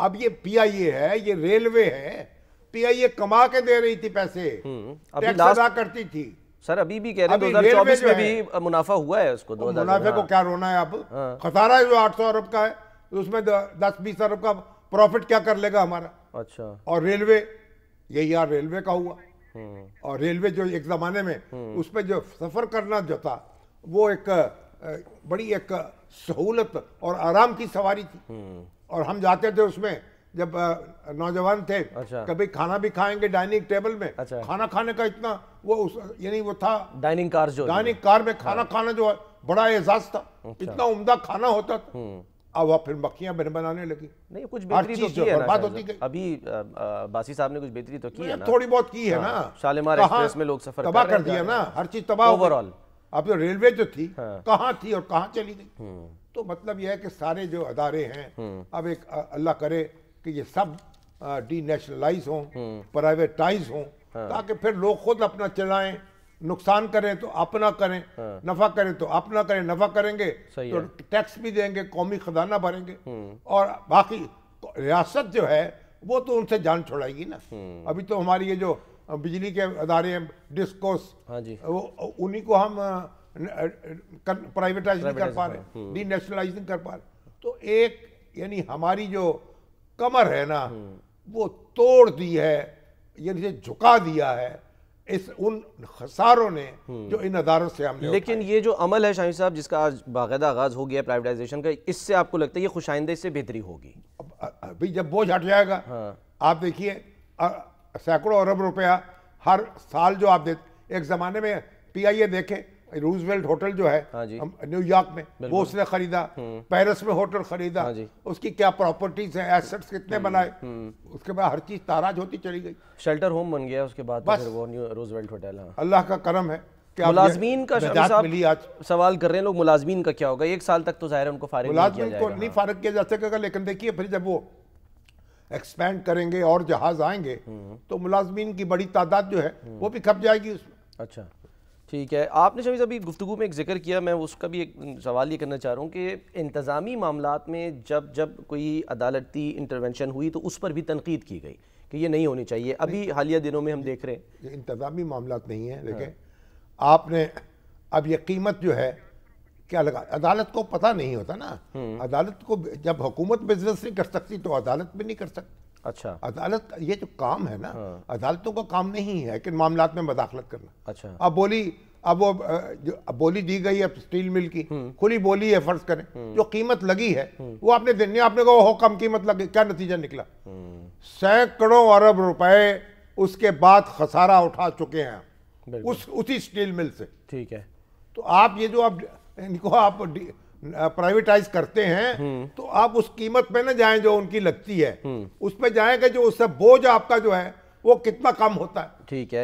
اب یہ پی آئی اے ہے، یہ ریلوے ہے، پی آئی اے کما کے دے رہی تھی پیسے، ٹیکس ادا کرتی تھی. سر ابھی بھی کہہ رہے ہیں 2024 میں بھی منافع ہوا ہے اس کو. منافع کو کیا رونا ہے اب؟ خسارہ ہے جو 800 ارب کا ہے، اس میں 10-20 ارب کا پروفٹ کیا کر لے گا ہمارا. اچھا. اور ریلوے، یہی یار ریلوے کا ہوا. اور ریلوے جو ایک زمانے میں اس پہ جو سفر کرنا جو تھا وہ ایک بڑی ایک سہولت اور آرام کی سواری تھی. اور ہم جاتے تھے اس میں جب نوجوان تھے، کبھی کھانا بھی کھائیں گے ڈائننگ ٹیبل میں. کھانا کھانے کا اتنا وہ یعنی وہ تھا ڈائننگ کار میں کھانا کھانا جو بڑا اعزاز تھا، اتنا عمدہ کھانا ہوتا تھا. اب وہ پھر مکھیاں بنانے لگی. نہیں کچھ بہتری تو کی ہے نا ابھی باسی صاحب نے، کچھ بہتری تو کی ہے نا، تھوڑی بہت کی ہے نا. شالیمار ایکسپریس میں لوگ سفر تباہ کر دیا نا، ہر چیز تباہ اوور آل. اب جو ریلوے جو تھی کہاں تھی اور کہاں چلی گئی. تو مطلب یہ ہے کہ سارے جو ادارے ہیں اب ایک اللہ کرے کہ یہ سب ڈی نیشنلائز ہوں، پرائیویٹائز ہوں، تاکہ پھر لوگ خود اپنا چلائیں. نقصان کریں تو اپنا کریں، نفع کریں تو اپنا کریں. نفع کریں گے تو ٹیکس بھی دیں گے، قومی خزانہ بھریں گے، اور باقی ریاست جو ہے وہ تو ان سے جان چھڑائے گی نا. ابھی تو ہماری یہ جو بجلی کے ادارے ہیں ڈسکوس، انہی کو ہم پرائیویٹائز نہیں کر پا رہے، ڈی نیشنلائز نہیں کر پا رہے. تو ایک یعنی ہماری جو کمر ہے نا وہ توڑ دی ہے، یعنی جھکا دیا ہے ان خساروں نے جو ان اداروں سے ہم نے. لیکن یہ جو عمل ہے شاہین صاحب جس کا آج باقاعدہ آغاز ہو گیا پرائیویٹائزیشن کا، اس سے آپ کو لگتا ہے یہ خوش آئندہ اس سے بہتری ہوگی؟ ابھی جب بوجھ ہٹ جائے گا، آپ دیکھیے سینکڑوں ارب روپیہ ہر سال جو آپ دیتے. ایک زمانے میں پی آئی اے دیکھیں، روزویلٹ ہوٹل جو ہے نیو یارک میں وہ اس نے خریدا، پیرس میں ہوٹل خریدا، اس کی کیا پراپرٹیز ہیں، ایسٹس کتنے بنائے، اس کے بعد ہر چیز تاراج ہوتی چلی گئی. شیلٹر ہوم بن گیا اس کے بعد پھر وہ روزویلٹ ہوٹل. اللہ کا کرم ہے کہ ملازمین کا سوال کر رہے ہیں لوگ، ملازمین کا کیا ہوگا؟ ایک سال تک تو ظاہر ہے ان کو فارغ نہیں کیا جائے گا. نہیں فارغ کیا جا سکے گا، لیکن دیکھیے پھر جب وہ ایکسپینڈ کریں گے اور جہاز آئیں گے تو ملازمین کی بڑی تعداد جو ہے وہ بھی کھپ جائے گی اس میں. اچھا ٹھیک ہے. آپ نے شاہین ابھی گفتگو میں ایک ذکر کیا، میں اس کا بھی ایک سوال یہ کرنا چاہ رہا ہوں کہ انتظامی معاملات میں جب کوئی عدالتی انٹرونشن ہوئی تو اس پر بھی تنقید کی گئی کہ یہ نہیں ہونی چاہیے. ابھی حالیہ دنوں میں ہم دیکھ رہے ہیں یہ انتظامی معاملات نہیں ہیں. دیکھیں آپ نے اب یہ قیمت جو ہے کیا لگا، عدالت کو پتہ نہیں ہوتا نا. عدالت کو جب حکومت بزنس نہیں کر سکتی تو عدالت بھی نہیں کر سکتی. اچھا عدالت یہ جو کام ہے نا، عدالتوں کا کام نہیں ہے کہ معاملات میں مداخلت کرنا. اچھا اب وہ بولی دی گئی ہے اسٹیل مل کی، کھلی بولی ہے، فرض کریں جو قیمت لگی ہے وہ آپ نے دینی، آپ نے کہا وہ کم قیمت لگی، کیا نتیجہ نکلا؟ سینکڑوں ارب روپے اس کے بعد خسارہ اٹھا چکے ہیں اسی اسٹیل مل سے. ٹھیک ہے. تو آپ یہ جو آپ پرائیویٹائز کرتے ہیں تو آپ اس قیمت پہ نہ جائیں جو ان کی لگتی ہے، اس پہ جائیں گے جو اس سے بوجھ آپ کا جو ہے وہ کتنا کم ہوتا ہے. ٹھیک ہے.